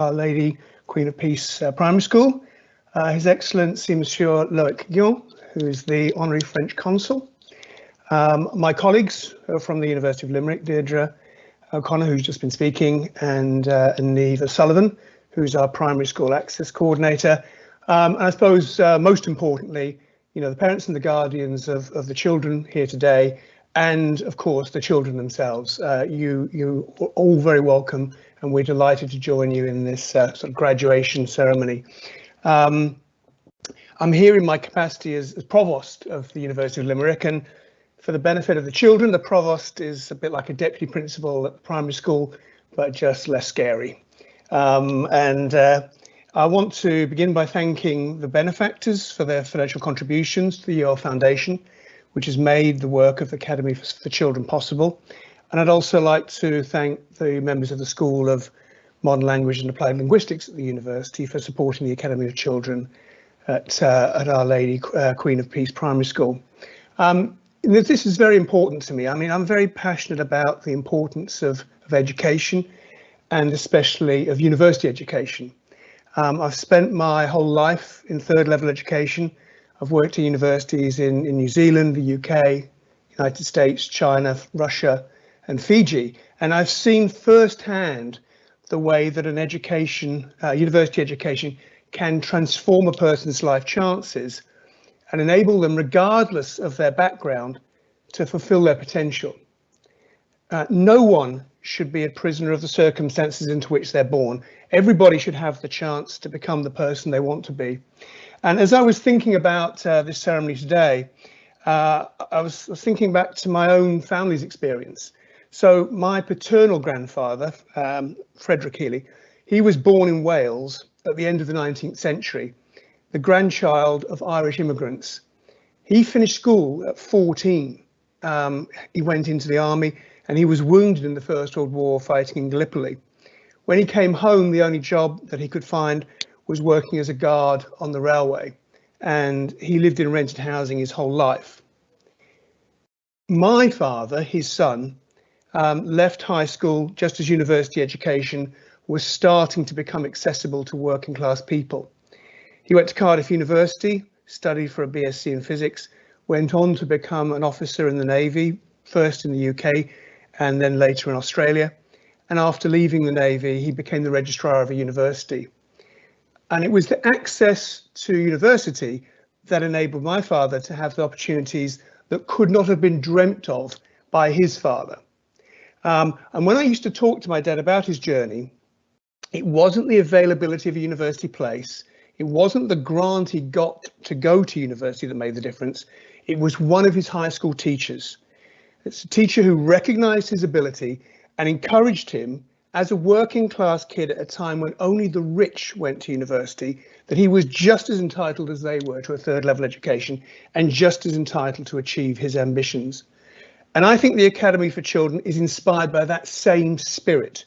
Our Lady, Queen of Peace Primary School, His Excellency Monsieur Loic Guillon, who is the Honorary French Consul, my colleagues from the University of Limerick, Deirdre O'Connor, who's just been speaking, and Nige Sullivan, who's our Primary School Access Coordinator, and I suppose most importantly, the parents and the guardians of the children here today, and of course the children themselves. You are all very welcome, and we're delighted to join you in this sort of graduation ceremony. I'm here in my capacity as Provost of the University of Limerick, and for the benefit of the children, the Provost is a bit like a deputy principal at the primary school, but just less scary. I want to begin by thanking the benefactors for their financial contributions to the UL Foundation, which has made the work of the Academy for Children possible. And I'd also like to thank the members of the School of Modern Language and Applied Linguistics at the university for supporting the Academy of Children at Our Lady Queen of Peace Primary School. This is very important to me. I mean, I'm very passionate about the importance of education, and especially of university education. I've spent my whole life in third level education. I've worked at universities in New Zealand, the UK, United States, China, Russia, and Fiji. And I've seen firsthand the way that an education, university education, can transform a person's life chances and enable them, regardless of their background, to fulfill their potential. No one should be a prisoner of the circumstances into which they're born. Everybody should have the chance to become the person they want to be. And as I was thinking about this ceremony today, I was thinking back to my own family's experience. So my paternal grandfather, Frederick Healey, he was born in Wales at the end of the 19th century, the grandchild of Irish immigrants. He finished school at 14. He went into the army and he was wounded in the First World War fighting in Gallipoli. When he came home, the only job that he could find was working as a guard on the railway, and he lived in rented housing his whole life. My father, his son, left high school just as university education was starting to become accessible to working class people. He went to Cardiff University, studied for a BSc in physics, went on to become an officer in the Navy, first in the UK and then later in Australia. And after leaving the Navy, he became the registrar of a university. And it was the access to university that enabled my father to have the opportunities that could not have been dreamt of by his father. And when I used to talk to my dad about his journey, it wasn't the availability of a university place. It wasn't the grant he got to go to university that made the difference. It was one of his high school teachers. It's a teacher who recognized his ability and encouraged him as a working class kid at a time when only the rich went to university, that he was just as entitled as they were to a third level education and just as entitled to achieve his ambitions. And I think the Academy for Children is inspired by that same spirit.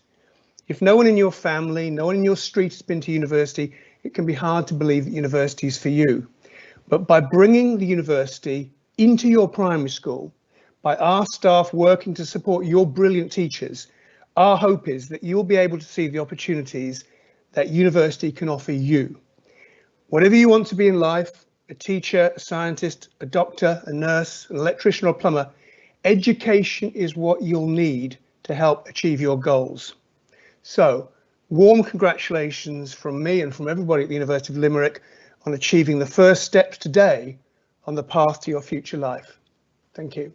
If no one in your family, no one in your street has been to university, it can be hard to believe that university is for you. But by bringing the university into your primary school, by our staff working to support your brilliant teachers, our hope is that you'll be able to see the opportunities that university can offer you. Whatever you want to be in life, a teacher, a scientist, a doctor, a nurse, an electrician or a plumber, education is what you'll need to help achieve your goals. So, warm congratulations from me and from everybody at the University of Limerick on achieving the first steps today on the path to your future life. Thank you.